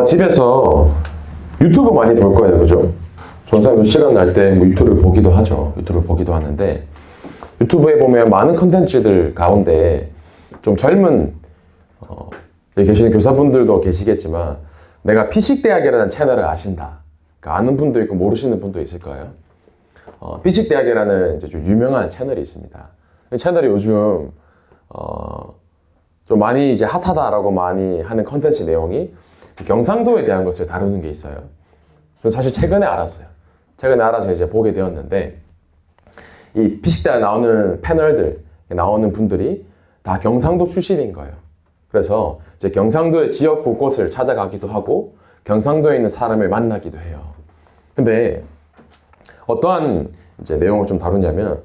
집에서 유튜브 많이 볼 거예요, 그죠? 전사님도 시간 날 때 뭐 유튜브를 보기도 하죠. 유튜브를 보기도 하는데, 유튜브에 보면 많은 컨텐츠들 가운데 좀 젊은 여기 계시는 교사분들도 계시겠지만, 내가 피식대학이라는 채널을 아신다. 그러니까 아는 분도 있고 모르시는 분도 있을 거예요. 피식대학이라는 이제 좀 유명한 채널이 있습니다. 이 채널이 요즘 좀 많이 이제 핫하다라고 많이 하는 컨텐츠 내용이 경상도에 대한 것을 다루는 게 있어요. 그래서 사실 최근에 알았어요. 최근에 알아서 이제 보게 되었는데, 이 피식대에 나오는 패널들, 나오는 분들이 다 경상도 출신인 거예요. 그래서 이제 경상도의 지역 곳곳을 찾아가기도 하고, 경상도에 있는 사람을 만나기도 해요. 근데 어떠한 이제 내용을 좀 다루냐면,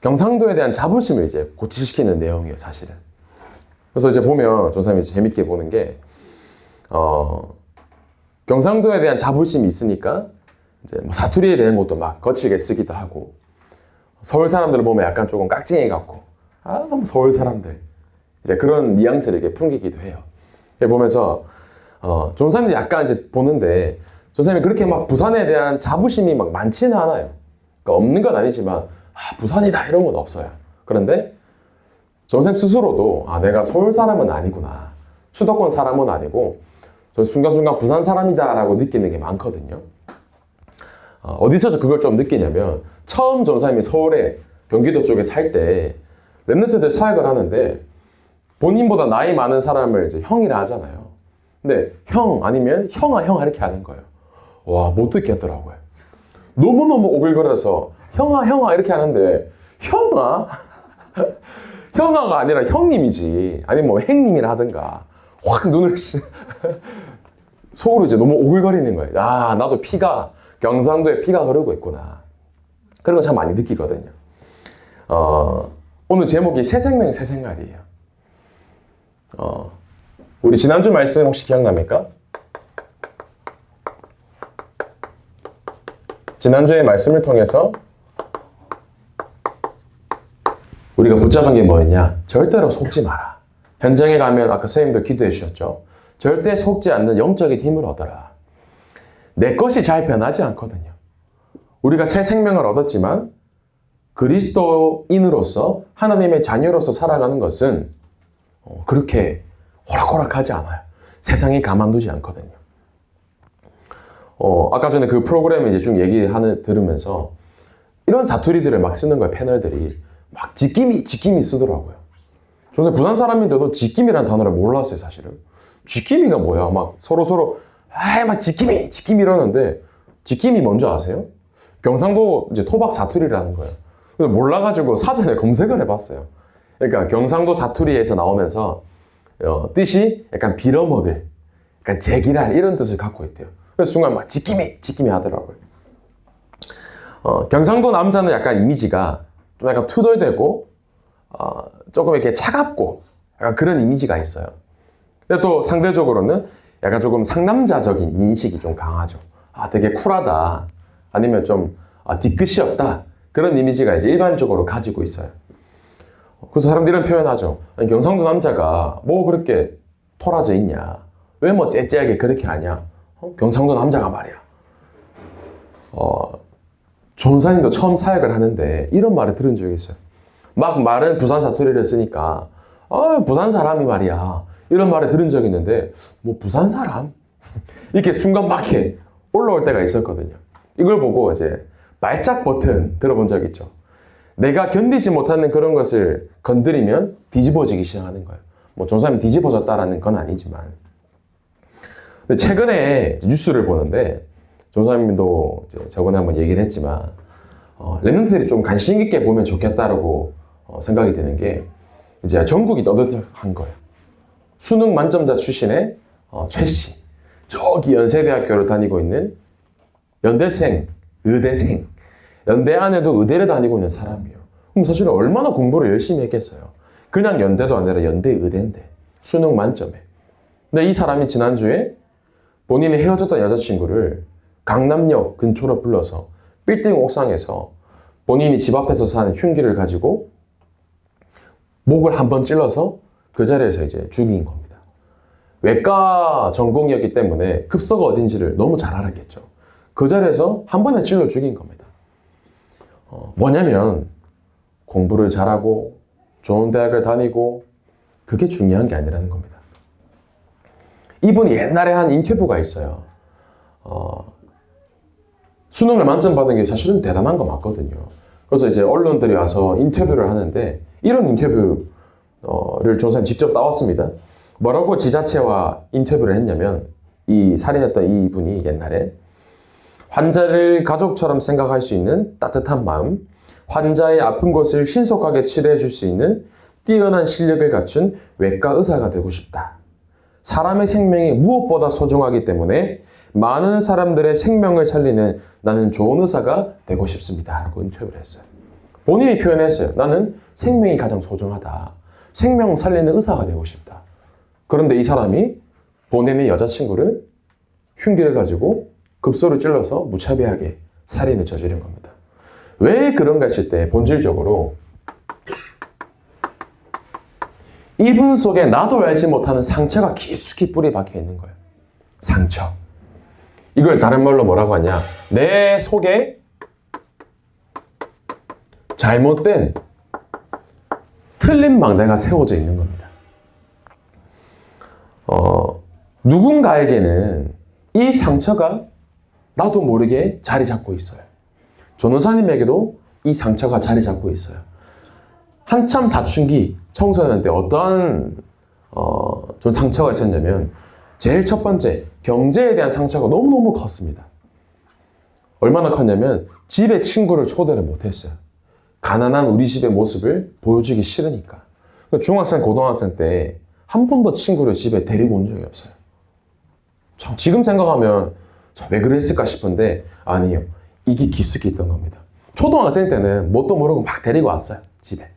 경상도에 대한 자부심을 이제 고취시키는 내용이에요, 사실은. 그래서 이제 보면 조사님이 재밌게 보는 게, 경상도에 대한 자부심이 있으니까 이제 뭐 사투리에 대한 것도 막 거칠게 쓰기도 하고, 서울 사람들을 보면 약간 조금 깍쟁이 같고, 뭐 서울 사람들, 이제 그런 뉘앙스를 이렇게 풍기기도 해요. 보면서 조사님이 약간 이제 보는데, 조사님이 그렇게 막 부산에 대한 자부심이 막 많지는 않아요. 그러니까 없는 건 아니지만 부산이다 이런 건 없어요. 그런데 조사님 스스로도 내가 서울 사람은 아니구나, 수도권 사람은 아니고 저 순간순간 부산 사람이다 라고 느끼는 게 많거든요. 어디서 그걸 좀 느끼냐면, 처음 전사님이 서울에 경기도 쪽에 살 때 랩런트들 사역을 하는데 본인보다 나이 많은 사람을 이제 형이라 하잖아요. 근데 형 아니면 형아 이렇게 하는 거예요. 와, 못 듣겠더라고요. 너무너무 오글거려서 형아 이렇게 하는데, 형아? 형아가 아니라 형님이지, 아니면 뭐 행님이라 하든가, 확 눈을 속으로 이제 너무 오글거리는 거예요. 나도 경상도에 피가 흐르고 있구나. 그런 거 참 많이 느끼거든요. 오늘 제목이 새 생명 새 생활이에요. 우리 지난주 말씀 혹시 기억납니까? 지난주의 말씀을 통해서 우리가 붙잡은 게 뭐였냐? 절대로 속지 마라. 현장에 가면 아까 선생님도 기도해 주셨죠? 절대 속지 않는 영적인 힘을 얻어라. 내 것이 잘 변하지 않거든요. 우리가 새 생명을 얻었지만 그리스도인으로서, 하나님의 자녀로서 살아가는 것은 그렇게 호락호락하지 않아요. 세상이 가만두지 않거든요. 아까 전에 그 프로그램 이제 쭉 들으면서 이런 사투리들을 막 쓰는 거예요, 패널들이. 막 지킴이 쓰더라고요. 저는 부산 사람인데도 지킴이라는 단어를 몰랐어요, 사실은. 지킴이가 뭐야? 막 서로 막 지킴이 이러는데, 지킴이 뭔지 아세요? 경상도 이제 토박 사투리라는 거예요. 그래서 몰라가지고 사전에 검색을 해봤어요. 그러니까 경상도 사투리에서 나오면서 뜻이 약간 빌어먹을, 약간 제기랄 이런 뜻을 갖고 있대요. 그래서 순간 막 지킴이 하더라고요. 경상도 남자는 약간 이미지가 좀 약간 투덜대고 조금 이렇게 차갑고 약간 그런 이미지가 있어요. 근데 또 상대적으로는 약간 조금 상남자적인 인식이 좀 강하죠. 되게 쿨하다, 아니면 좀 뒤끝이 없다, 그런 이미지가 이제 일반적으로 가지고 있어요. 그래서 사람들이 이런 표현하죠. 아니, 경상도 남자가 뭐 그렇게 토라져 있냐, 왜 뭐 째째하게 그렇게 하냐, 경상도 남자가 말이야. 전사님도 처음 사역을 하는데 이런 말을 들은 적이 있어요. 막 말은 부산 사투리를 쓰니까 부산 사람이 말이야, 이런 말을 들은 적이 있는데, 뭐 부산 사람? 이렇게 순간 막 이렇게 올라올 때가 있었거든요. 이걸 보고 이제 말짝 버튼 들어본 적 있죠. 내가 견디지 못하는 그런 것을 건드리면 뒤집어지기 시작하는 거예요. 뭐 전사님이 뒤집어졌다라는 건 아니지만. 근데 최근에 뉴스를 보는데, 전사님도 저번에 한번 얘기를 했지만, 랩런트들이 좀 관심 있게 보면 좋겠다라고 생각이 드는 게, 이제 전국이 떠들썩한 거예요. 수능 만점자 출신의 최 씨, 저기 연세대학교를 다니고 있는 연대생, 의대생, 연대 안에도 의대를 다니고 있는 사람이에요. 그럼 사실 얼마나 공부를 열심히 했겠어요. 그냥 연대도 아니라 연대 의대인데 수능 만점에. 근데 이 사람이 지난주에 본인이 헤어졌던 여자친구를 강남역 근처로 불러서 빌딩 옥상에서 본인이 집 앞에서 사는 흉기를 가지고 목을 한번 찔러서 그 자리에서 이제 죽인 겁니다. 외과 전공이었기 때문에 급소가 어딘지를 너무 잘 알았겠죠. 그 자리에서 한 번에 찔러 죽인 겁니다. 뭐냐면 공부를 잘하고 좋은 대학을 다니고 그게 중요한 게 아니라는 겁니다. 이분이 옛날에 한 인터뷰가 있어요. 수능을 만점 받은 게 사실은 대단한 거 맞거든요. 그래서 이제 언론들이 와서 인터뷰를 하는데 이런 인터뷰를 전사님 직접 따왔습니다. 뭐라고 지자체와 인터뷰를 했냐면 이 살인했던 이분이 옛날에 환자를 가족처럼 생각할 수 있는 따뜻한 마음, 환자의 아픈 곳을 신속하게 치료해 줄 수 있는 뛰어난 실력을 갖춘 외과 의사가 되고 싶다. 사람의 생명이 무엇보다 소중하기 때문에 많은 사람들의 생명을 살리는 나는 좋은 의사가 되고 싶습니다. 라고 인터뷰를 했어요. 본인이 표현했어요. 나는 생명이 가장 소중하다. 생명 살리는 의사가 되고 싶다. 그런데 이 사람이 본인의 여자친구를 흉기를 가지고 급소를 찔러서 무차별하게 살인을 저지른 겁니다. 왜 그런가 했을 때 본질적으로 이분 속에 나도 알지 못하는 상처가 깊숙이 뿌리 박혀 있는 거예요. 상처. 이걸 다른 말로 뭐라고 하냐? 내 속에 잘못된 틀린 망대가 세워져 있는 겁니다. 누군가에게는 이 상처가 나도 모르게 자리 잡고 있어요. 전도사님에게도 이 상처가 자리 잡고 있어요. 한참 사춘기 청소년 때 어떠한 좀 상처가 있었냐면 제일 첫 번째 경제에 대한 상처가 너무너무 컸습니다. 얼마나 컸냐면 집에 친구를 초대를 못했어요. 가난한 우리 집의 모습을 보여주기 싫으니까. 중학생, 고등학생 때 한 번도 친구를 집에 데리고 온 적이 없어요. 지금 생각하면 왜 그랬을까 싶은데 아니요. 이게 깊숙이 있던 겁니다. 초등학생 때는 뭣도 모르고 막 데리고 왔어요. 집에.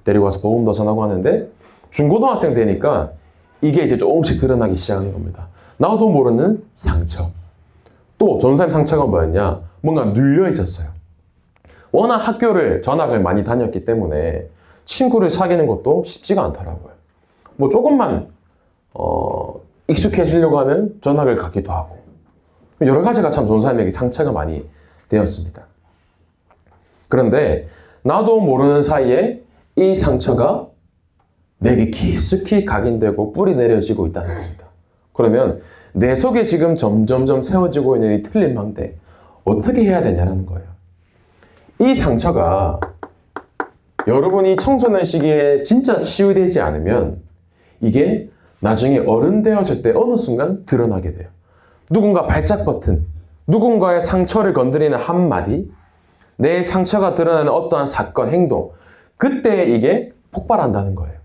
데리고 와서 복음도 전하고 하는데 중고등학생 되니까 이게 이제 조금씩 드러나기 시작하는 겁니다. 나도 모르는 상처. 또 전사님 상처가 뭐였냐? 뭔가 눌려 있었어요. 워낙 학교를 전학을 많이 다녔기 때문에 친구를 사귀는 것도 쉽지가 않더라고요. 뭐 조금만 익숙해지려고 하면 전학을 가기도 하고 여러 가지가 참 전사님에게 상처가 많이 되었습니다. 그런데 나도 모르는 사이에 이 상처가 내게 깊숙이 각인되고 뿌리 내려지고 있다는 겁니다. 그러면 내 속에 지금 점점점 세워지고 있는 이 틀린 망대 어떻게 해야 되냐는 거예요. 이 상처가 여러분이 청소년 시기에 진짜 치유되지 않으면 이게 나중에 어른 되었을 때 어느 순간 드러나게 돼요. 누군가 발작 버튼, 누군가의 상처를 건드리는 한마디, 내 상처가 드러나는 어떠한 사건, 행동, 그때 이게 폭발한다는 거예요.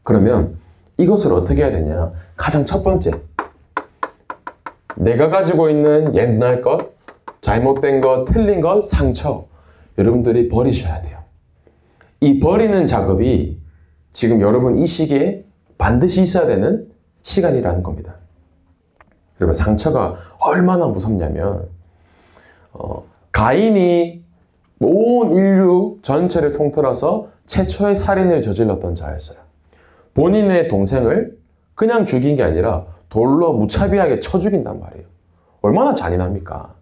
그러면 이것을 어떻게 해야 되냐? 가장 첫 번째, 내가 가지고 있는 옛날 것, 잘못된 것, 틀린 것, 상처, 여러분들이 버리셔야 돼요. 이 버리는 작업이 지금 여러분 이 시기에 반드시 있어야 되는 시간이라는 겁니다. 여러분 상처가 얼마나 무섭냐면 가인이 온 인류 전체를 통틀어서 최초의 살인을 저질렀던 자였어요. 본인의 동생을 그냥 죽인 게 아니라 돌로 무차별하게 쳐 죽인단 말이에요. 얼마나 잔인합니까?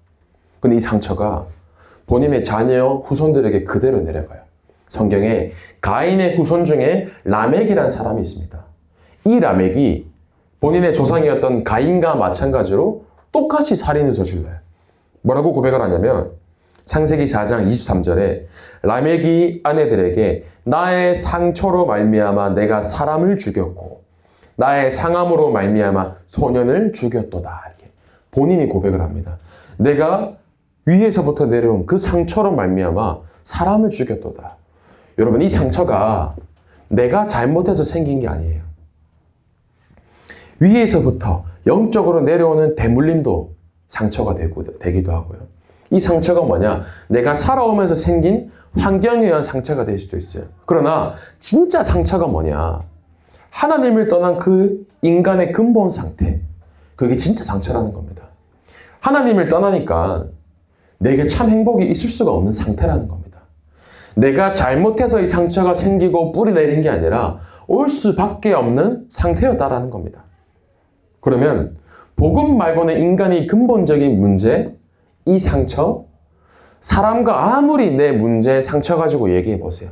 근데 이 상처가 본인의 자녀, 후손들에게 그대로 내려가요. 성경에 가인의 후손 중에 라멕이라는 사람이 있습니다. 이 라멕이 본인의 조상이었던 가인과 마찬가지로 똑같이 살인을 저질러요. 뭐라고 고백을 하냐면 창세기 4장 23절에 라멕이 아내들에게 나의 상처로 말미암아 내가 사람을 죽였고 나의 상함으로 말미암아 소년을 죽였도다. 이렇게 본인이 고백을 합니다. 내가 위에서부터 내려온 그 상처로 말미암아 사람을 죽였도다. 여러분 이 상처가 내가 잘못해서 생긴 게 아니에요. 위에서부터 영적으로 내려오는 대물림도 상처가 되기도 하고요. 이 상처가 뭐냐? 내가 살아오면서 생긴 환경에 의한 상처가 될 수도 있어요. 그러나 진짜 상처가 뭐냐? 하나님을 떠난 그 인간의 근본 상태. 그게 진짜 상처라는 겁니다. 하나님을 떠나니까 내게 참 행복이 있을 수가 없는 상태라는 겁니다. 내가 잘못해서 이 상처가 생기고 뿌리 내린 게 아니라 올 수밖에 없는 상태였다라는 겁니다. 그러면 복음 말고는 인간이 근본적인 문제, 이 상처, 사람과 아무리 내 문제, 상처 가지고 얘기해 보세요.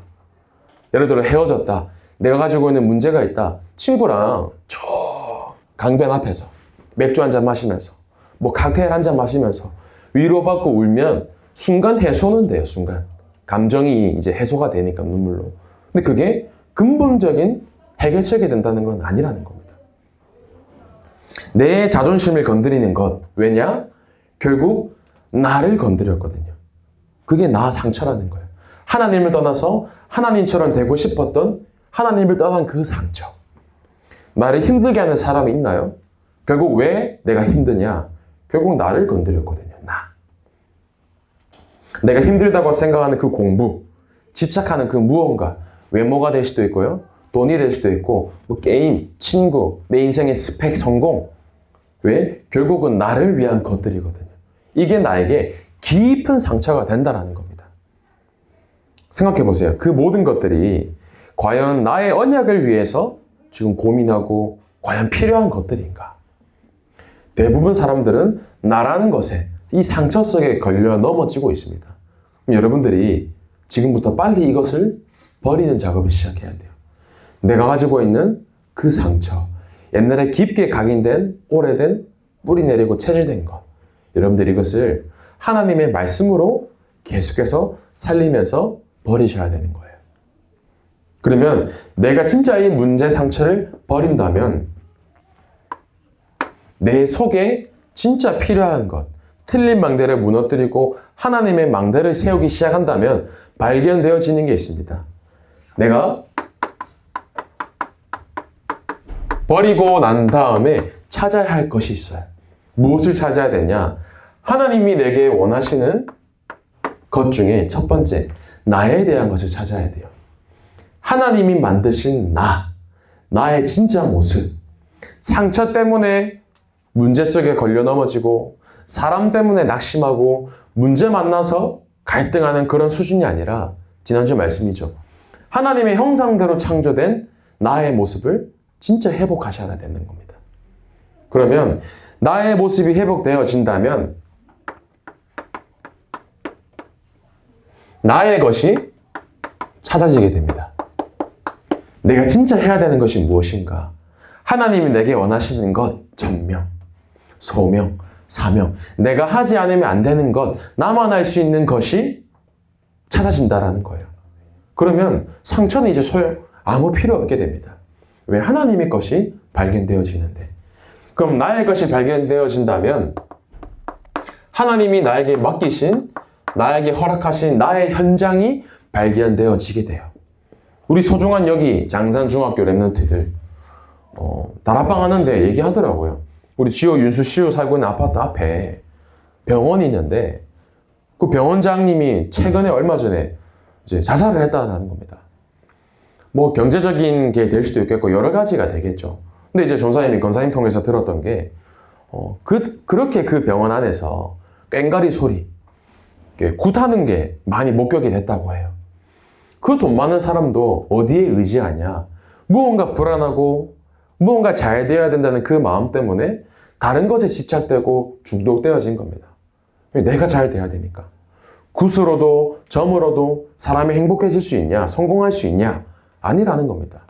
예를 들어 헤어졌다. 내가 가지고 있는 문제가 있다. 친구랑 저 강변 앞에서 맥주 한잔 마시면서 뭐 칵테일 한잔 마시면서 위로받고 울면 순간 해소는 돼요. 순간. 감정이 이제 해소가 되니까 눈물로. 근데 그게 근본적인 해결책이 된다는 건 아니라는 겁니다. 내 자존심을 건드리는 것. 왜냐? 결국 나를 건드렸거든요. 그게 나 상처라는 거예요. 하나님을 떠나서 하나님처럼 되고 싶었던 하나님을 떠난 그 상처. 나를 힘들게 하는 사람이 있나요? 결국 왜 내가 힘드냐? 결국 나를 건드렸거든요. 나. 내가 힘들다고 생각하는 그 공부, 집착하는 그 무언가, 외모가 될 수도 있고요. 돈이 될 수도 있고, 뭐 게임, 친구, 내 인생의 스펙, 성공. 왜? 결국은 나를 위한 것들이거든요. 이게 나에게 깊은 상처가 된다는 겁니다. 생각해 보세요. 그 모든 것들이 과연 나의 언약을 위해서 지금 고민하고 과연 필요한 것들인가? 대부분 사람들은 나라는 것에 이 상처 속에 걸려 넘어지고 있습니다. 그럼 여러분들이 지금부터 빨리 이것을 버리는 작업을 시작해야 돼요. 내가 가지고 있는 그 상처, 옛날에 깊게 각인된, 오래된, 뿌리 내리고 체질된 것. 여러분들이 이것을 하나님의 말씀으로 계속해서 살리면서 버리셔야 되는 거예요. 그러면 내가 진짜 이 문제 상처를 버린다면 내 속에 진짜 필요한 것, 틀린 망대를 무너뜨리고 하나님의 망대를 세우기 시작한다면 발견되어지는 게 있습니다. 내가 버리고 난 다음에 찾아야 할 것이 있어요. 무엇을 찾아야 되냐? 하나님이 내게 원하시는 것 중에 첫 번째, 나에 대한 것을 찾아야 돼요. 하나님이 만드신 나의 진짜 모습. 상처 때문에 문제 속에 걸려 넘어지고 사람 때문에 낙심하고 문제 만나서 갈등하는 그런 수준이 아니라 지난주 말씀이죠. 하나님의 형상대로 창조된 나의 모습을 진짜 회복하셔야 되는 겁니다. 그러면 나의 모습이 회복되어진다면 나의 것이 찾아지게 됩니다. 내가 진짜 해야 되는 것이 무엇인가? 하나님이 내게 원하시는 것, 전명, 소명, 사명, 내가 하지 않으면 안 되는 것, 나만 할 수 있는 것이 찾아진다라는 거예요. 그러면 상처는 이제 아무 필요 없게 됩니다. 왜? 하나님의 것이 발견되어지는데. 그럼 나의 것이 발견되어진다면 하나님이 나에게 맡기신, 나에게 허락하신 나의 현장이 발견되어지게 돼요. 우리 소중한 여기 장산중학교 랩런트들 다락방 하는데 얘기하더라고요. 우리 지호, 윤수, 시우 살고 있는 아파트 앞에 병원이 있는데 그 병원장님이 최근에 얼마 전에 이제 자살을 했다는 겁니다. 뭐 경제적인 게 될 수도 있겠고 여러 가지가 되겠죠. 근데 이제 전사님이 권사님 통해서 들었던 게 그렇게 그 병원 안에서 꽹가리 소리, 굿하는 게 많이 목격이 됐다고 해요. 그 돈 많은 사람도 어디에 의지하냐? 무언가 불안하고 무언가 잘 되어야 된다는 그 마음 때문에 다른 것에 집착되고 중독되어진 겁니다. 내가 잘 돼야 되니까. 굿으로도 점으로도 사람이 행복해질 수 있냐? 성공할 수 있냐? 아니라는 겁니다.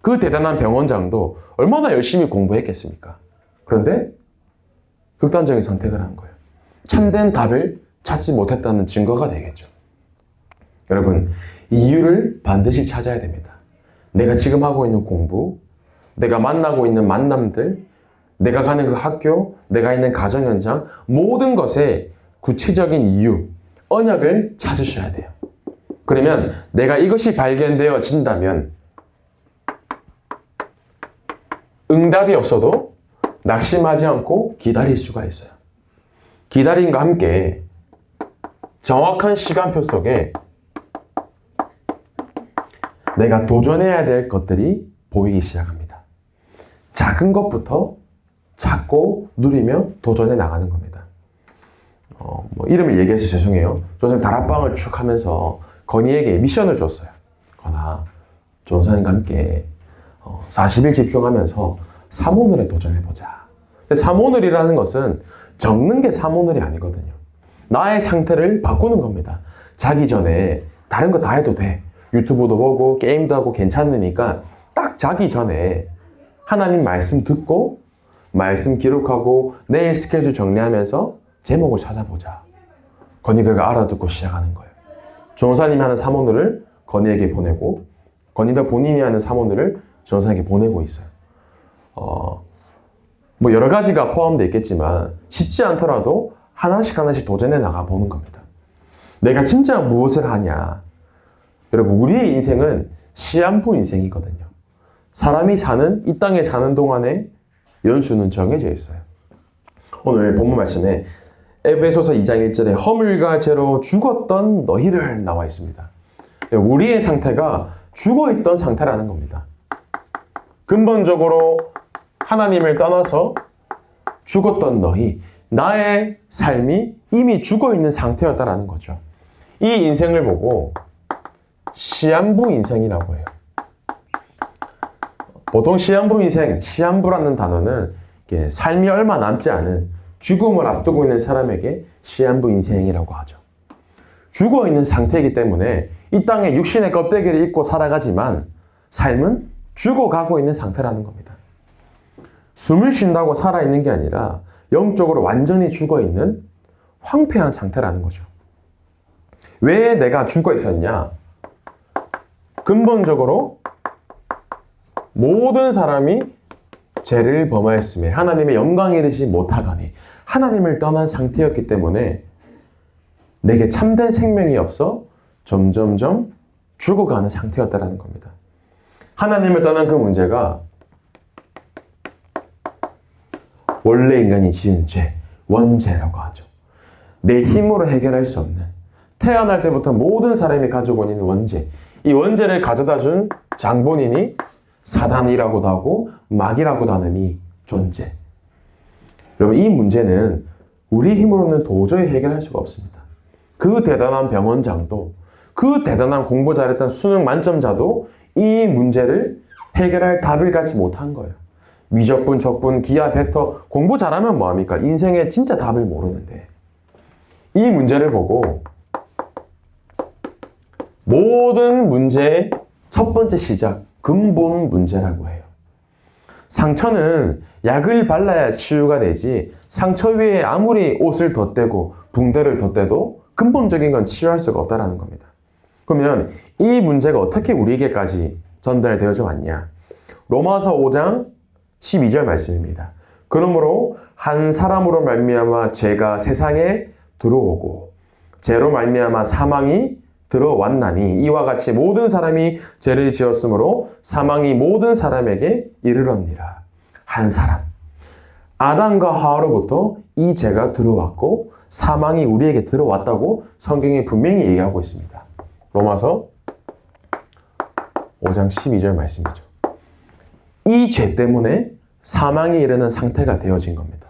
그 대단한 병원장도 얼마나 열심히 공부했겠습니까? 그런데 극단적인 선택을 한 거예요. 참된 답을 찾지 못했다는 증거가 되겠죠. 여러분, 이유를 반드시 찾아야 됩니다. 내가 지금 하고 있는 공부, 내가 만나고 있는 만남들, 내가 가는 그 학교, 내가 있는 가정 현장, 모든 것에 구체적인 이유, 언약을 찾으셔야 돼요. 그러면 내가 이것이 발견되어진다면 응답이 없어도 낙심하지 않고 기다릴 수가 있어요. 기다림과 함께 정확한 시간표 속에 내가 도전해야 될 것들이 보이기 시작합니다. 작은 것부터 찾고 누리며 도전해 나가는 겁니다. 뭐 이름을 얘기해서 죄송해요. 저는 다락방을 쭉 하면서 건희에게 미션을 줬어요. 건아, 전사님과 함께 40일 집중하면서 사모늘에 도전해보자. 근데 삼오늘이라는 것은 적는 게 삼오늘이 아니거든요. 나의 상태를 바꾸는 겁니다. 자기 전에 다른 거 다 해도 돼. 유튜브도 보고 게임도 하고 괜찮으니까 딱 자기 전에 하나님 말씀 듣고 말씀 기록하고 내일 스케줄 정리하면서 제목을 찾아보자. 건이가 알아듣고 시작하는 거예요. 전도사님이 하는 삼오늘을 건이에게 보내고 건이가 본인이 하는 삼오늘을 전도사에게 보내고 있어요. 뭐 여러 가지가 포함되어 있겠지만 쉽지 않더라도 하나씩 도전해 나가 보는 겁니다. 내가 진짜 무엇을 하냐. 여러분, 우리의 인생은 시한부 인생이거든요. 사람이 사는, 이 땅에 사는 동안에 연수는 정해져 있어요. 오늘 본문 말씀에 에베소서 2장 1절에 허물과 죄로 죽었던 너희를 나와 있습니다. 우리의 상태가 죽어있던 상태라는 겁니다. 근본적으로 하나님을 떠나서 죽었던 너희, 나의 삶이 이미 죽어있는 상태였다라는 거죠. 이 인생을 보고 시한부 인생이라고 해요. 보통 시한부 인생, 시한부라는 단어는 삶이 얼마 남지 않은 죽음을 앞두고 있는 사람에게 시한부 인생이라고 하죠. 죽어있는 상태이기 때문에 이 땅에 육신의 껍데기를 입고 살아가지만 삶은 죽어가고 있는 상태라는 겁니다. 숨을 쉰다고 살아있는 게 아니라 영적으로 완전히 죽어있는 황폐한 상태라는 거죠. 왜 내가 죽어있었냐? 근본적으로 모든 사람이 죄를 범하였음에 하나님의 영광에 이르지 못하더니 하나님을 떠난 상태였기 때문에 내게 참된 생명이 없어 점점점 죽어가는 상태였다는 겁니다. 하나님을 떠난 그 문제가 원래 인간이 지은 죄, 원죄라고 하죠. 내 힘으로 해결할 수 없는, 태어날 때부터 모든 사람이 가지고 있는 원죄, 이 원죄를 가져다 준 장본인이 사단이라고도 하고 마귀라고도 하는 이 존재. 여러분, 이 문제는 우리 힘으로는 도저히 해결할 수가 없습니다. 그 대단한 병원장도, 그 대단한 공부 잘했던 수능 만점자도 이 문제를 해결할 답을 갖지 못한 거예요. 미적분, 적분, 기하, 벡터 공부 잘하면 뭐합니까? 인생의 진짜 답을 모르는데 이 문제를 보고 모든 문제의 첫 번째 시작, 근본 문제라고 해요. 상처는 약을 발라야 치유가 되지 상처 위에 아무리 옷을 덧대고 붕대를 덧대도 근본적인 건 치유할 수가 없다는 겁니다. 그러면 이 문제가 어떻게 우리에게까지 전달되어져 왔냐? 로마서 5장 12절 말씀입니다. 그러므로 한 사람으로 말미암아 죄가 세상에 들어오고 죄로 말미암아 사망이 들어왔나니 이와 같이 모든 사람이 죄를 지었으므로 사망이 모든 사람에게 이르렀니라. 한 사람, 아담과 하와로부터 이 죄가 들어왔고 사망이 우리에게 들어왔다고 성경이 분명히 얘기하고 있습니다. 로마서 5장 12절 말씀이죠. 이 죄 때문에 사망에 이르는 상태가 되어진 겁니다.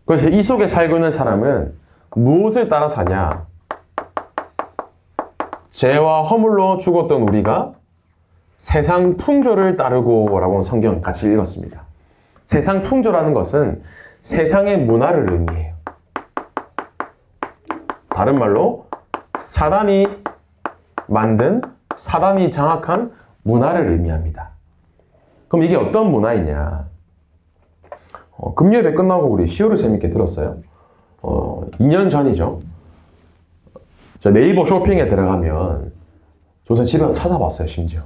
그래서 이 속에 살고 있는 사람은 무엇을 따라 사냐? 죄와 허물로 죽었던 우리가 세상 풍조를 따르고 라고 성경 같이 읽었습니다. 세상 풍조라는 것은 세상의 문화를 의미해요. 다른 말로 사단이 만든, 사단이 장악한 문화를 의미합니다. 그럼 이게 어떤 문화이냐? 금요일에 끝나고 우리 시오를 재밌게 들었어요. 2년 전이죠. 저 네이버 쇼핑에 들어가면 조선 집에 가서 찾아봤어요. 심지어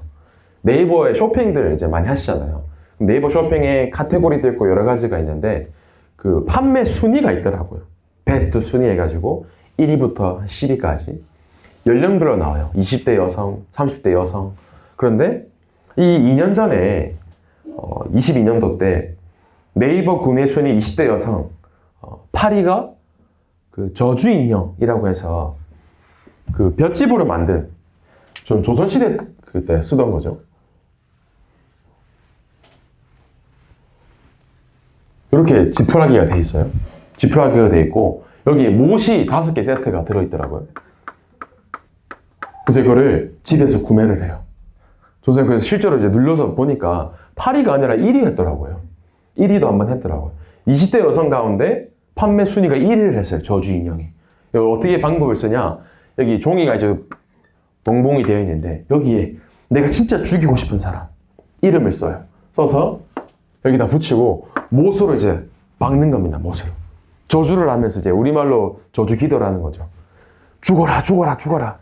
네이버에 쇼핑들 이제 많이 하시잖아요. 네이버 쇼핑에 카테고리도 있고 여러 가지가 있는데 그 판매 순위가 있더라고요. 베스트 순위 해가지고 1위부터 10위까지 연령별로 나와요. 20대 여성, 30대 여성. 그런데 이 2년 전에 22년도 때 네이버 구매 순위 20대 여성 8위가 그 저주 인형이라고 해서 그 볏짚으로 만든, 좀 조선시대 그때 쓰던 거죠. 이렇게 지푸라기가 돼 있어요. 지푸라기가 돼 있고 여기 못이 5개 세트가 들어있더라고요. 그래서 이거를 집에서 구매를 해요. 조선 그래서 실제로 이제 눌러서 보니까 8위가 아니라 1위 했더라고요. 1위도 한번 했더라고요. 20대 여성 가운데 판매 순위가 1위를 했어요. 저주 인형이. 여기 어떻게 방법을 쓰냐? 여기 종이가 이제 동봉이 되어 있는데 여기에 내가 진짜 죽이고 싶은 사람 이름을 써요. 써서 여기다 붙이고 못으로 이제 박는 겁니다. 못으로. 저주를 하면서 이제 우리말로 저주 기도라는 거죠. 죽어라, 죽어라, 죽어라.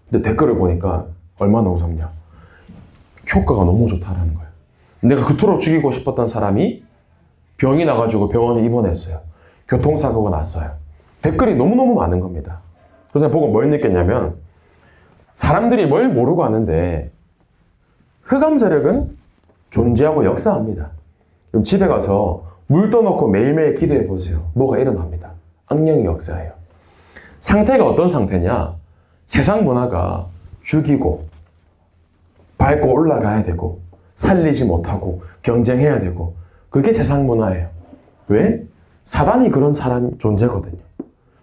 근데 댓글을 보니까 얼마나 무섭냐. 효과가 너무 좋다라는 거예요. 내가 그토록 죽이고 싶었던 사람이 병이 나가지고 병원에 입원했어요. 교통사고가 났어요. 댓글이 너무너무 많은 겁니다. 그래서 보고 뭘 느꼈냐면 사람들이 뭘 모르고 하는데 흑암 세력은 존재하고 역사합니다. 그럼 집에 가서 물 떠놓고 매일매일 기도해 보세요. 뭐가 일어납니다. 악령의 역사예요. 상태가 어떤 상태냐? 세상 문화가 죽이고 밟고 올라가야 되고 살리지 못하고 경쟁해야 되고 그게 세상 문화예요. 왜? 사단이 그런 사람 존재거든요.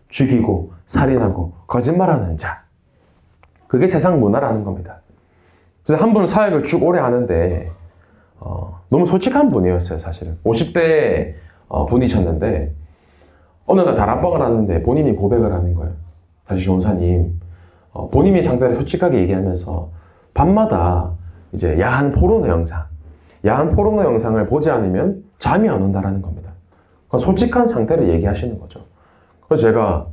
죽이고 살인하고 거짓말하는 자. 그게 세상 문화라는 겁니다. 그래서 한 분 사역을 쭉 오래 하는데 너무 솔직한 분이었어요. 사실은 50대 분이셨는데 어느 날 다락방을 하는데 본인이 고백을 하는 거예요. 다시 전사님, 본인의 상태를 솔직하게 얘기하면서 밤마다 이제 야한 포르노 영상을 보지 않으면 잠이 안 온다라는 겁니다. 그러니까 솔직한 상태를 얘기하시는 거죠. 그래서 제가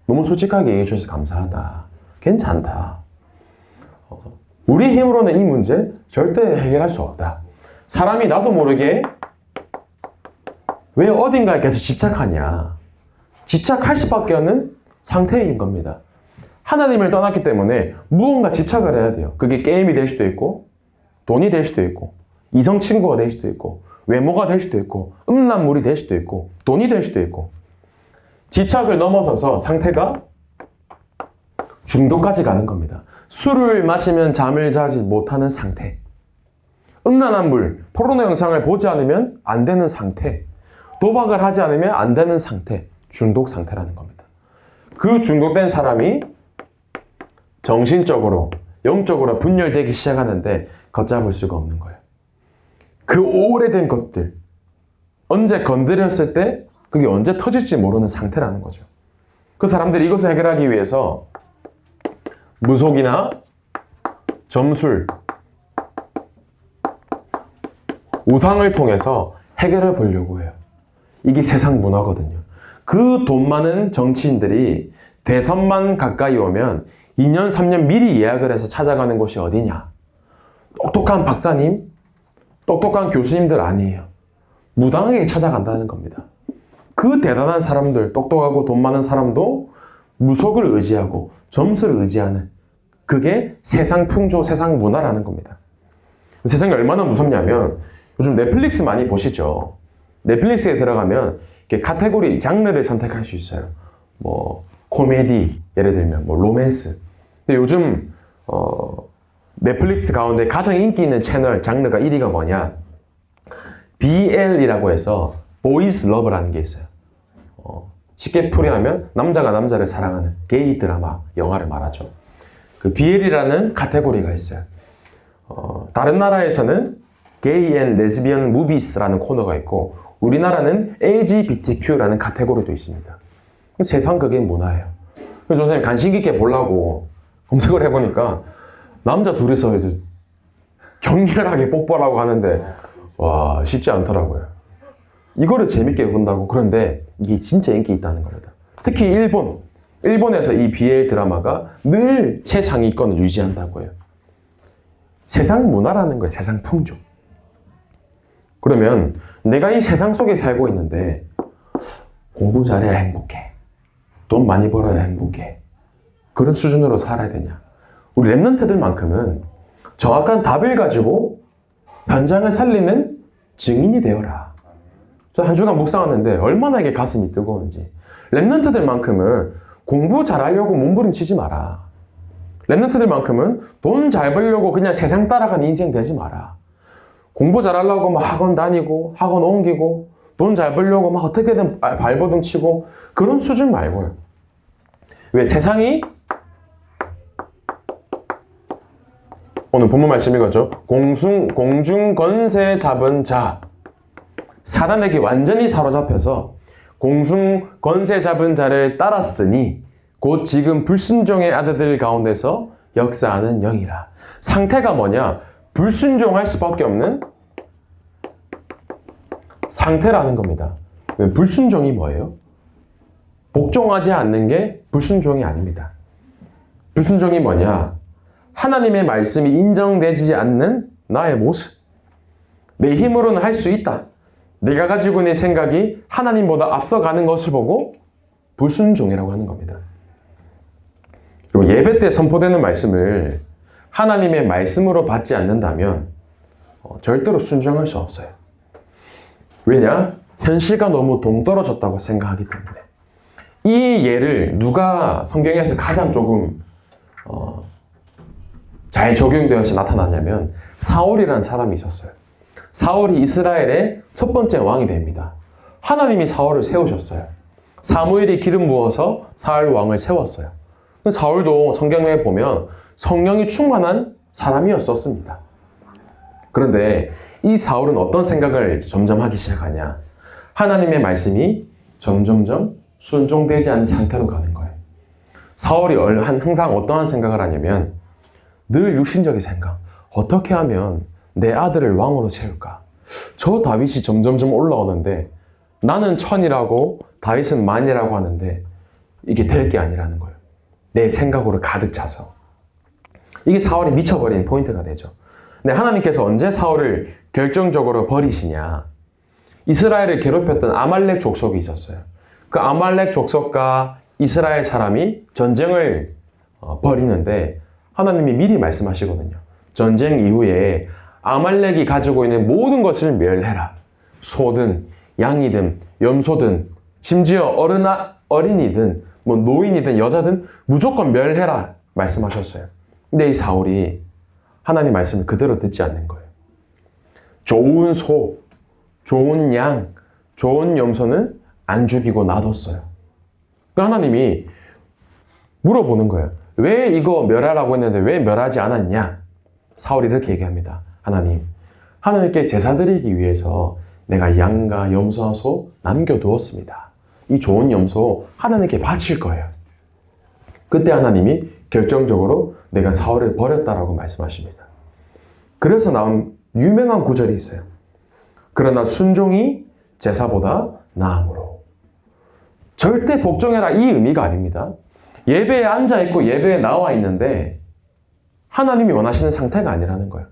너무 솔직하게 얘기해 주셔서 감사하다. 괜찮다. 우리 힘으로는 이 문제 절대 해결할 수 없다. 사람이 나도 모르게 왜 어딘가에 계속 집착하냐. 집착할 수밖에 없는 상태인 겁니다. 하나님을 떠났기 때문에 무언가 집착을 해야 돼요. 그게 게임이 될 수도 있고 돈이 될 수도 있고 이성 친구가 될 수도 있고 외모가 될 수도 있고 음란물이 될 수도 있고 돈이 될 수도 있고 집착을 넘어서서 상태가 중독까지 가는 겁니다. 술을 마시면 잠을 자지 못하는 상태, 음란한 물, 포르노 영상을 보지 않으면 안 되는 상태, 도박을 하지 않으면 안 되는 상태, 중독 상태라는 겁니다. 그 중독된 사람이 정신적으로, 영적으로 분열되기 시작하는데 걷잡을 수가 없는 거예요. 그 오래된 것들, 언제 건드렸을 때 그게 언제 터질지 모르는 상태라는 거죠. 그 사람들이 이것을 해결하기 위해서 무속이나 점술, 우상을 통해서 해결해 보려고 해요. 이게 세상 문화거든요. 그 돈 많은 정치인들이 대선만 가까이 오면 2년, 3년 미리 예약을 해서 찾아가는 곳이 어디냐? 똑똑한 박사님, 똑똑한 교수님들 아니에요. 무당에게 찾아간다는 겁니다. 그 대단한 사람들, 똑똑하고 돈 많은 사람도 무속을 의지하고 점수를 의지하는 그게 세상 풍조, 세상 문화라는 겁니다. 세상이 얼마나 무섭냐면 요즘 넷플릭스 많이 보시죠? 넷플릭스에 들어가면 이렇게 카테고리, 장르를 선택할 수 있어요. 뭐 코미디, 예를 들면 뭐 로맨스. 근데 요즘 넷플릭스 가운데 가장 인기 있는 채널, 장르가 1위가 뭐냐? BL이라고 해서 보이스 러브라는 게 있어요. 쉽게 풀이하면 남자가 남자를 사랑하는 게이 드라마, 영화를 말하죠. 그 BL이라는 카테고리가 있어요. 다른 나라에서는 게이 앤 레즈비언 무비스라는 코너가 있고 우리나라는 LGBTQ라는 카테고리도 있습니다. 세상 그게 문화예요. 그래서 선생님 관심 깊게 보려고 검색을 해보니까 남자 둘이서 이제 격렬하게 뽀뽀라고 하는데 와 쉽지 않더라고요. 이거를 재밌게 본다고. 그런데 이게 진짜 인기 있다는 겁니다. 특히 일본에서 이 BL 드라마가 늘 최상위권을 유지한다고 해요. 세상 문화라는 거예요. 세상 풍조. 그러면 내가 이 세상 속에 살고 있는데 공부 잘해야 행복해. 돈 많이 벌어야 행복해. 그런 수준으로 살아야 되냐. 우리 랩런트들만큼은 정확한 답을 가지고 현장을 살리는 증인이 되어라. 저 한 주간 묵상하는데 얼마나 이게 가슴이 뜨거운지. 랩런트들만큼은 공부 잘하려고 몸부림치지 마라. 랩런트들만큼은 돈 잘 벌려고 그냥 세상 따라가는 인생 되지 마라. 공부 잘하려고 막 학원 다니고 학원 옮기고 돈 잘 벌려고 막 어떻게든 발버둥 치고 그런 수준 말고요. 왜 세상이 오늘 본문 말씀 이거죠. 공중 권세 잡은 자 사단에게 완전히 사로잡혀서 공중 권세 잡은 자를 따랐으니 곧 지금 불순종의 아들들 가운데서 역사하는 영이라. 상태가 뭐냐? 불순종할 수밖에 없는 상태라는 겁니다. 불순종이 뭐예요? 복종하지 않는 게 불순종이 아닙니다. 불순종이 뭐냐? 하나님의 말씀이 인정되지 않는 나의 모습. 내 힘으로는 할 수 있다. 내가 가지고 있는 생각이 하나님보다 앞서가는 것을 보고 불순종이라고 하는 겁니다. 그리고 예배 때 선포되는 말씀을 하나님의 말씀으로 받지 않는다면 절대로 순종할 수 없어요. 왜냐? 현실과 너무 동떨어졌다고 생각하기 때문에. 이 예를 누가 성경에서 가장 조금 잘 적용되어서 나타나냐면 사울이라는 사람이 있었어요. 사울이 이스라엘의 첫 번째 왕이 됩니다. 하나님이 사울을 세우셨어요. 사무엘이 기름 부어서 사울 왕을 세웠어요. 사울도 성경에 보면 성령이 충만한 사람이었었습니다. 그런데 이 사울은 어떤 생각을 점점 하기 시작하냐? 하나님의 말씀이 점점점 순종되지 않는 상태로 가는 거예요. 사울이 항상 어떠한 생각을 하냐면 늘 육신적인 생각. 어떻게 하면 내 아들을 왕으로 세울까? 저 다윗이 점점점 올라오는데 나는 천이라고 다윗은 만이라고 하는데 이게 될 게 아니라는 거예요. 내 생각으로 가득 차서. 이게 사울이 미쳐버린 포인트가 되죠. 근데 하나님께서 언제 사울을 결정적으로 버리시냐? 이스라엘을 괴롭혔던 아말렉 족속이 있었어요. 그 아말렉 족속과 이스라엘 사람이 전쟁을 벌이는데 하나님이 미리 말씀하시거든요. 전쟁 이후에 아말렉이 가지고 있는 모든 것을 멸해라. 소든 양이든 염소든 심지어 어린이든 노인이든 여자든 무조건 멸해라 말씀하셨어요. 근데 이 사울이 하나님 말씀을 그대로 듣지 않는 거예요. 좋은 소, 좋은 양, 좋은 염소는 안 죽이고 놔뒀어요. 하나님이 물어보는 거예요. 왜 이거 멸하라고 했는데 왜 멸하지 않았냐? 사울이 이렇게 얘기합니다. 하나님께 제사 드리기 위해서 내가 양과 염소와 소 남겨두었습니다. 이 좋은 염소 하나님께 바칠 거예요. 그때 하나님이 결정적으로 내가 사울을 버렸다라고 말씀하십니다. 그래서 나온 유명한 구절이 있어요. 그러나 순종이 제사보다 나음으로. 절대 복종해라 이 의미가 아닙니다. 예배에 앉아있고 예배에 나와 있는데 하나님이 원하시는 상태가 아니라는 거예요.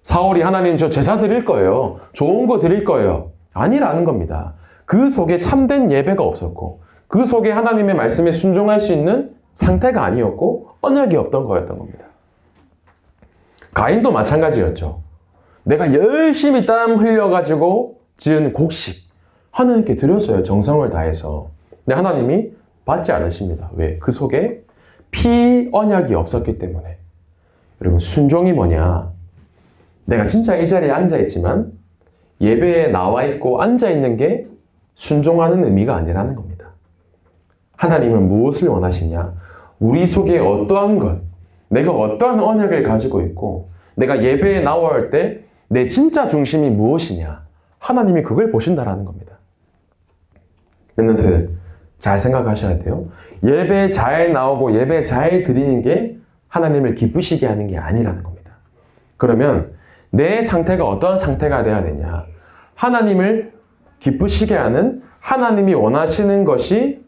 사울이 하나님 저 제사 드릴 거예요. 좋은 거 드릴 거예요. 아니라는 겁니다. 그 속에 참된 예배가 없었고 그 속에 하나님의 말씀에 순종할 수 있는 상태가 아니었고 언약이 없던 거였던 겁니다. 가인도 마찬가지였죠. 내가 열심히 땀 흘려가지고 지은 곡식 하나님께 드렸어요. 정성을 다해서. 근데 하나님이 받지 않으십니다. 왜? 그 속에 피 언약이 없었기 때문에. 여러분 순종이 뭐냐? 내가 진짜 이 자리에 앉아있지만 예배에 나와있고 앉아있는 게 순종하는 의미가 아니라는 겁니다. 하나님은 무엇을 원하시냐? 우리 속에 어떠한 것, 내가 어떠한 언약을 가지고 있고 내가 예배에 나올 때 내 진짜 중심이 무엇이냐? 하나님이 그걸 보신다라는 겁니다. 랩런트들 잘 생각하셔야 돼요. 예배에 잘 나오고 예배에 잘 드리는 게 하나님을 기쁘시게 하는 게 아니라는 겁니다. 그러면 내 상태가 어떠한 상태가 돼야 되냐? 하나님을 기쁘시게 하는 하나님이 원하시는 것이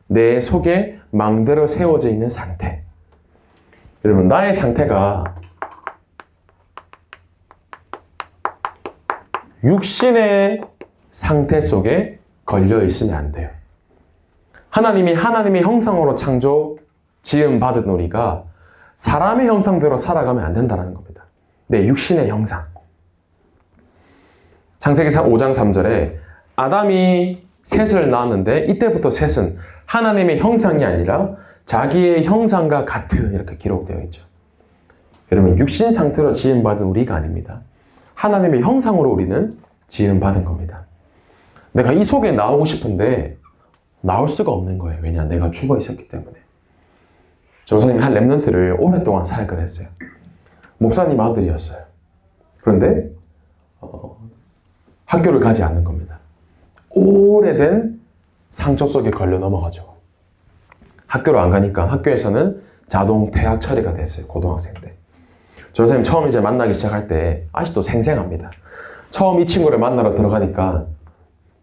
내 속에 망대로 세워져 있는 상태. 여러분 나의 상태가 육신의 상태 속에 걸려 있으면 안 돼요. 하나님이 하나님의 형상으로 창조 지음 받은 우리가 사람의 형상대로 살아가면 안 된다는 겁니다. 내 육신의 형상. 창세기 5장 3절에 아담이 셋을 낳았는데 이때부터 셋은 하나님의 형상이 아니라 자기의 형상과 같은 이렇게 기록되어 있죠. 여러분 육신 상태로 지음받은 우리가 아닙니다. 하나님의 형상으로 우리는 지음받은 겁니다. 내가 이 속에 나오고 싶은데 나올 수가 없는 거예요. 왜냐? 내가 죽어 있었기 때문에. 전사님이 한 랩런트를 오랫동안 사역을 했어요. 목사님 아들이었어요. 그런데 학교를 가지 않는 겁니다. 오래된 상처 속에 걸려 넘어가죠. 학교로 안 가니까 학교에서는 자동 퇴학 처리가 됐어요. 고등학생 때. 선생님 처음 이제 만나기 시작할 때 아직도 생생합니다. 처음 이 친구를 만나러 들어가니까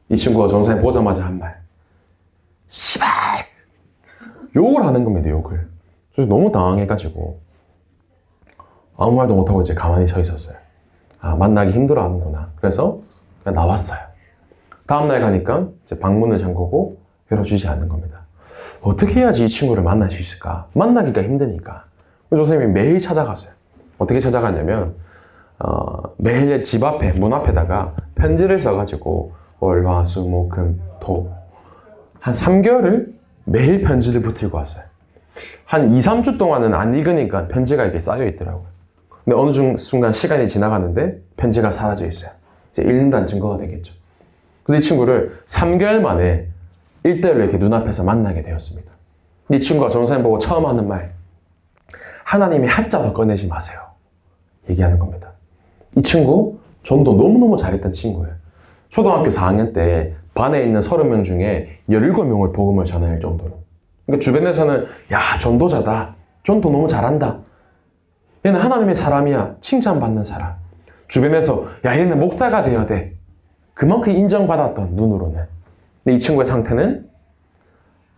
이 친구가 선생님 보자마자 한 말. 씨발! 욕을 하는 겁니다. 욕을. 그래서 너무 당황해가지고 아무 말도 못하고 이제 가만히 서 있었어요. 아, 만나기 힘들어 하는구나. 그래서 그냥 나왔어요. 다음날 가니까 이제 방문을 잠그고 열어주지 않는 겁니다. 어떻게 해야지 이 친구를 만날 수 있을까? 만나기가 힘드니까. 그래서 선생님이 매일 찾아갔어요. 어떻게 찾아갔냐면 매일 집 앞에, 문 앞에다가 편지를 써가지고 월, 화, 수, 목, 금, 토 한 3개월을 매일 편지를 붙들고 왔어요. 한 2, 3주 동안은 안 읽으니까 편지가 이렇게 쌓여 있더라고요. 근데 어느 순간 시간이 지나가는데 편지가 사라져 있어요. 이제 읽는다는 증거가 되겠죠. 그래서 이 친구를 3개월 만에 1대1로 이렇게 눈앞에서 만나게 되었습니다. 이 친구가 전사님 보고 처음 하는 말, 하나님의 한자도 꺼내지 마세요. 얘기하는 겁니다. 이 친구 전도 너무너무 잘했던 친구예요. 초등학교 4학년 때 반에 있는 30명 중에 17명을 복음을 전할 정도로. 그러니까 주변에서는 야, 전도자다. 전도 너무 잘한다. 얘는 하나님의 사람이야. 칭찬받는 사람. 주변에서 야, 얘는 목사가 되어야 돼. 그만큼 인정받았던 눈으로는. 근데 이 친구의 상태는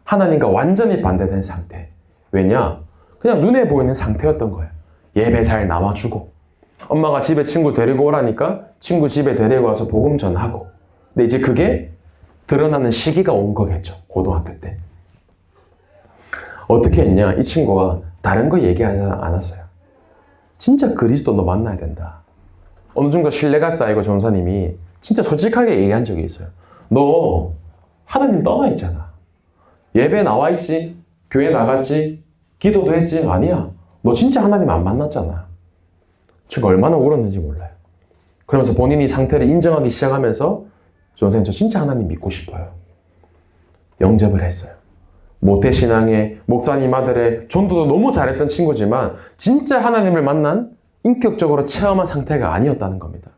하나님과 완전히 반대된 상태. 왜냐? 그냥 눈에 보이는 상태였던 거예요. 예배 잘 나와주고 엄마가 집에 친구 데리고 오라니까 친구 집에 데리고 와서 복음 전하고. 근데 이제 그게 드러나는 시기가 온 거겠죠. 고등학교 때. 어떻게 했냐? 이 친구가 다른 거 얘기하지 않았어요. 진짜 그리스도 너 만나야 된다. 어느 정도 신뢰가 쌓이고 전사님이 진짜 솔직하게 얘기한 적이 있어요. 너 하나님 떠나 있잖아. 예배 나와 있지? 교회 나갔지? 기도도 했지? 아니야. 너 진짜 하나님 안 만났잖아. 제가 얼마나 울었는지 몰라요. 그러면서 본인이 상태를 인정하기 시작하면서 선생님 저 진짜 하나님 믿고 싶어요. 영접을 했어요. 모태신앙의 목사님 아들의 전도도 너무 잘했던 친구지만 진짜 하나님을 만난 인격적으로 체험한 상태가 아니었다는 겁니다.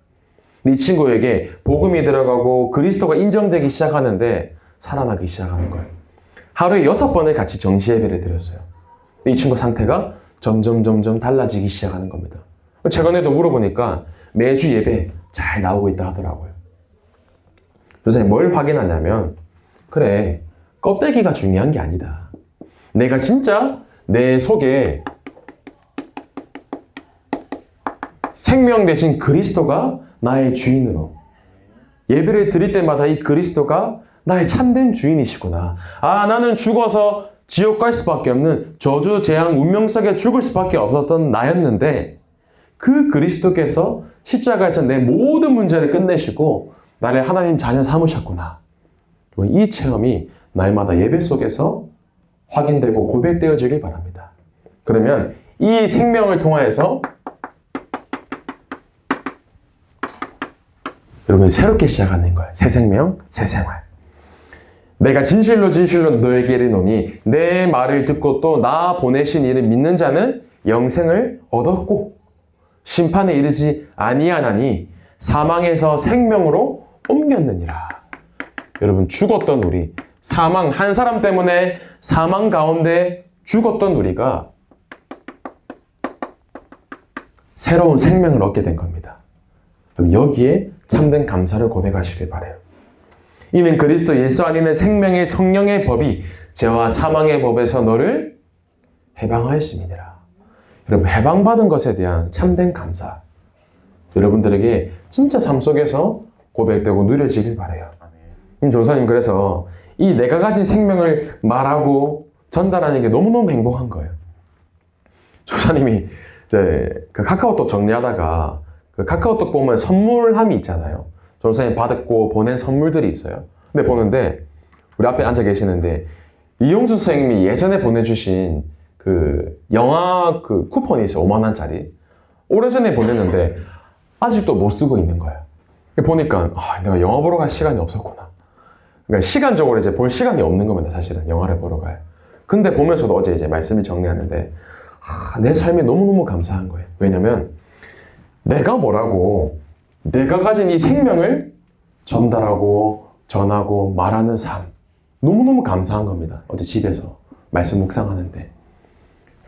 이 친구에게 복음이 들어가고 그리스도가 인정되기 시작하는데 살아나기 시작하는 거예요. 하루에 6번을 같이 정시 예배를 드렸어요. 이 친구 상태가 점점 달라지기 시작하는 겁니다. 최근에도 물어보니까 매주 예배 잘 나오고 있다 하더라고요. 선생님 뭘 확인하냐면 그래 껍데기가 중요한 게 아니다. 내가 진짜 내 속에 생명 대신 그리스도가 나의 주인으로 예배를 드릴 때마다 이 그리스도가 나의 참된 주인이시구나. 아, 나는 죽어서 지옥 갈 수밖에 없는 저주, 재앙, 운명 속에 죽을 수밖에 없었던 나였는데 그 그리스도께서 십자가에서 내 모든 문제를 끝내시고 나를 하나님 자녀 삼으셨구나. 이 체험이 날마다 예배 속에서 확인되고 고백되어지길 바랍니다. 그러면 이 생명을 통하여서 여러분 새롭게 시작하는 거예요. 새 생명, 새 생활. 내가 진실로 너에게 이르노니 내 말을 듣고 또 나 보내신 이를 믿는 자는 영생을 얻었고 심판에 이르지 아니하나니 사망에서 생명으로 옮겼느니라. 여러분 죽었던 우리 사망 한 사람 때문에 사망 가운데 죽었던 우리가 새로운 생명을 얻게 된 겁니다. 그럼 여기에 참된 감사를 고백하시길 바라요. 이는 그리스도 예수 안에는 생명의 성령의 법이 죄와 사망의 법에서 너를 해방하였습니다. 여러분 해방받은 것에 대한 참된 감사 여러분들에게 진짜 삶 속에서 고백되고 누려지길 바라요. 조사님 그래서 이 내가 가진 생명을 말하고 전달하는 게 너무너무 행복한 거예요. 조사님이 이제 그 카카오톡 정리하다가 그 카카오톡 보면 선물함이 있잖아요. 조사님 받았고 보낸 선물들이 있어요. 근데 보는데 우리 앞에 앉아 계시는데 이용수 선생님이 예전에 보내주신 그 영화 그 쿠폰이 있어요. 5만 원짜리. 오래전에 보냈는데 아직도 못 쓰고 있는 거예요. 보니까 내가 영화 보러 갈 시간이 없었구나. 그러니까 시간적으로 이제 볼 시간이 없는 겁니다. 사실은 영화를 보러 가요. 근데 보면서도 어제 이제 말씀을 정리하는데 내 삶이 너무너무 감사한 거예요. 왜냐면 내가 뭐라고 내가 가진 이 생명을 전달하고 전하고 말하는 삶 너무너무 감사한 겁니다. 어제 집에서 말씀 묵상하는데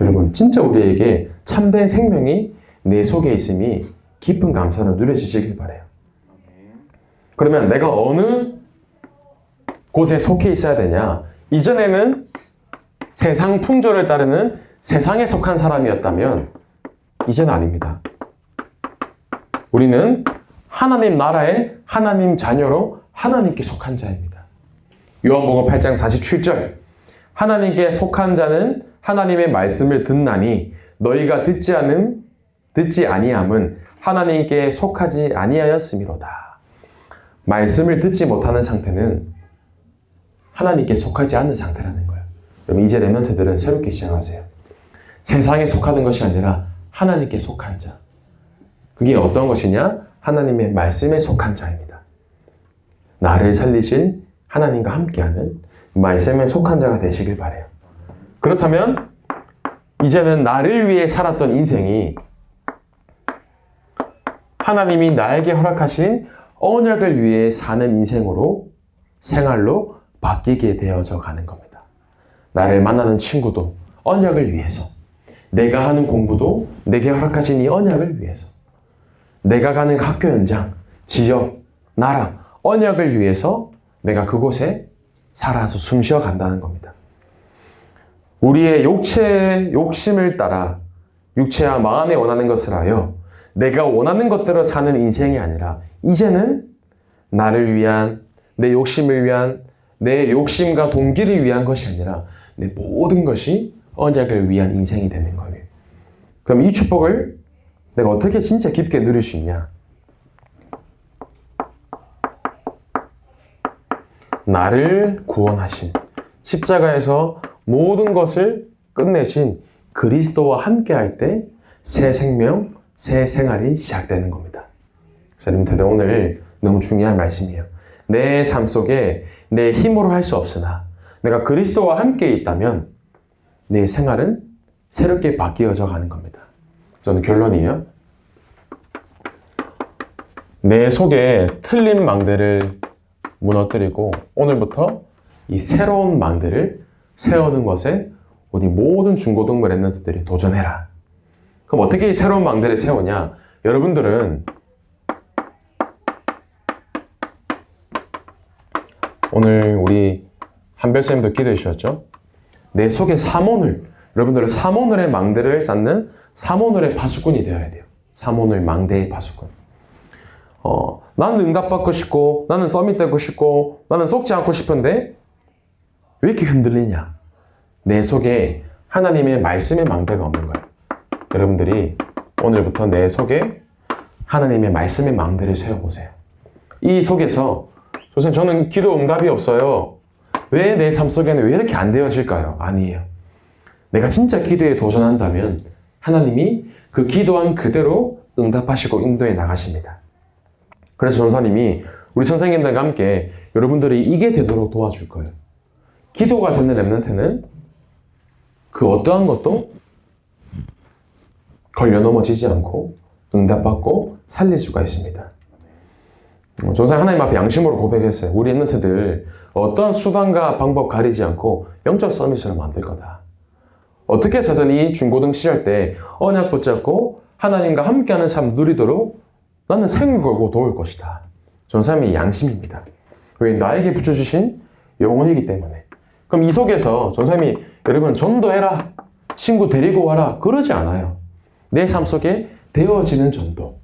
여러분 진짜 우리에게 참된 생명이 내 속에 있음이 깊은 감사로 누려지시길 바라요. 그러면 내가 어느 곳에 속해 있어야 되냐? 이전에는 세상 풍조를 따르는 세상에 속한 사람이었다면 이제는 아닙니다. 우리는 하나님 나라의 하나님 자녀로 하나님께 속한 자입니다. 요한복음 8장 47절 하나님께 속한 자는 하나님의 말씀을 듣나니 너희가 듣지 아니함은 하나님께 속하지 아니하였음이로다. 말씀을 듣지 못하는 상태는 하나님께 속하지 않는 상태라는 거예요. 그럼 이제 렘넌트들은 새롭게 시작하세요. 세상에 속하는 것이 아니라 하나님께 속한 자. 그게 어떤 것이냐? 하나님의 말씀에 속한 자입니다. 나를 살리신 하나님과 함께하는 말씀에 속한 자가 되시길 바라요. 그렇다면 이제는 나를 위해 살았던 인생이 하나님이 나에게 허락하신 언약을 위해 사는 인생으로 생활로 바뀌게 되어져 가는 겁니다. 나를 만나는 친구도 언약을 위해서, 내가 하는 공부도 내게 허락하신 이 언약을 위해서, 내가 가는 학교 현장, 지역, 나라, 언약을 위해서 내가 그곳에 살아서 숨 쉬어 간다는 겁니다. 우리의 욕심을 따라 육체와 마음에 원하는 것을 하여 내가 원하는 것대로 사는 인생이 아니라 이제는 나를 위한, 내 욕심을 위한, 내 욕심과 동기를 위한 것이 아니라 내 모든 것이 언약을 위한 인생이 되는 거예요. 그럼 이 축복을 내가 어떻게 진짜 깊게 누릴 수 있냐? 나를 구원하신, 십자가에서 모든 것을 끝내신 그리스도와 함께할 때 새 생명, 새 생활이 시작되는 겁니다. 여러분들 오늘 너무 중요한 말씀이에요. 내 삶 속에 내 힘으로 할 수 없으나 내가 그리스도와 함께 있다면 내 생활은 새롭게 바뀌어져 가는 겁니다. 저는 결론이에요. 내 속에 틀린 망대를 무너뜨리고 오늘부터 이 새로운 망대를 세우는 것에 우리 모든 중고등부 랩런트들이 도전해라. 그럼 어떻게 이 새로운 망대를 세우냐? 여러분들은 오늘 우리 한별쌤도 기도해 주셨죠? 내 속에 여러분들은 삼오늘의 망대를 쌓는 삼오늘의 파수꾼이 되어야 돼요. 삼오늘 망대의 파수꾼. 나는 응답받고 싶고, 나는 서밋 되고 싶고, 나는 속지 않고 싶은데 왜 이렇게 흔들리냐? 내 속에 하나님의 말씀의 망대가 없는 거예요. 여러분들이 오늘부터 내 속에 하나님의 말씀의 망대를 세워보세요. 이 속에서 선생님 저는 기도 응답이 없어요. 왜 내 삶 속에는 왜 이렇게 안 되어질까요? 아니에요. 내가 진짜 기도에 도전한다면 하나님이 그 기도한 그대로 응답하시고 인도해 나가십니다. 그래서 전사님이 우리 선생님들과 함께 여러분들이 이게 되도록 도와줄 거예요. 기도가 되는 랩런트는 그 어떠한 것도 걸려 넘어지지 않고 응답받고 살릴 수가 있습니다. 전사님 하나님 앞에 양심으로 고백했어요. 우리 랩런트들 어떤 수단과 방법 가리지 않고 영적 서밋으로 만들 거다. 어떻게 해서든 이 중고등 시절 때 언약 붙잡고 하나님과 함께하는 삶 누리도록 나는 생을 걸고 도울 것이다. 전사님의 양심입니다. 왜? 나에게 붙여주신 영혼이기 때문에. 그럼 이 속에서 전사님이 여러분 전도해라, 친구 데리고 와라 그러지 않아요. 내 삶 속에 되어지는 전도.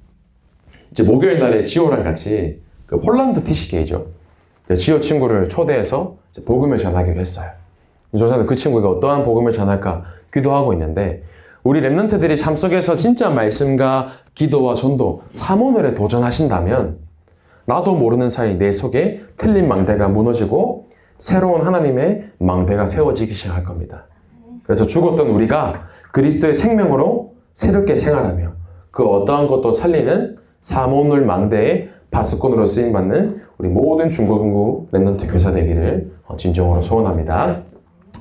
이제 목요일 날에 지호랑 같이 그 폴란드 티시게이죠. 지호 친구를 초대해서 복음을 전하기로 했어요. 전사님 그 친구가 어떠한 복음을 전할까 기도하고 있는데 우리 랩런트들이 삶 속에서 진짜 말씀과 기도와 전도, 삼오늘에 도전하신다면 나도 모르는 사이 내 속에 틀린 망대가 무너지고 새로운 하나님의 망대가 세워지기 시작할 겁니다. 그래서 죽었던 우리가 그리스도의 생명으로 새롭게 생활하며 그 어떠한 것도 살리는 삼오늘 망대의 파수꾼으로 쓰임받는 우리 모든 중고등부 랩런트 교사 되기를 진정으로 소원합니다.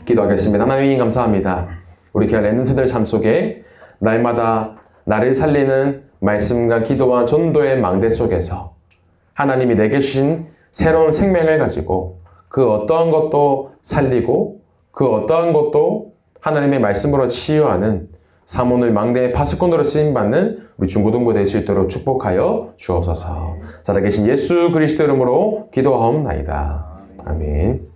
기도하겠습니다. 하나님 감사합니다. 우리 교회 랩런트들 삶 속에 날마다 나를 살리는 말씀과 기도와 전도의 망대 속에서 하나님이 내게 주신 새로운 생명을 가지고 그 어떠한 것도 살리고 그 어떠한 것도 하나님의 말씀으로 치유하는 사모늘 망대의 파수꾼으로 쓰임받는 우리 중고등부 될 수 있도록 축복하여 주옵소서. 살아계신 예수 그리스도 이름으로 기도하옵나이다. 아멘.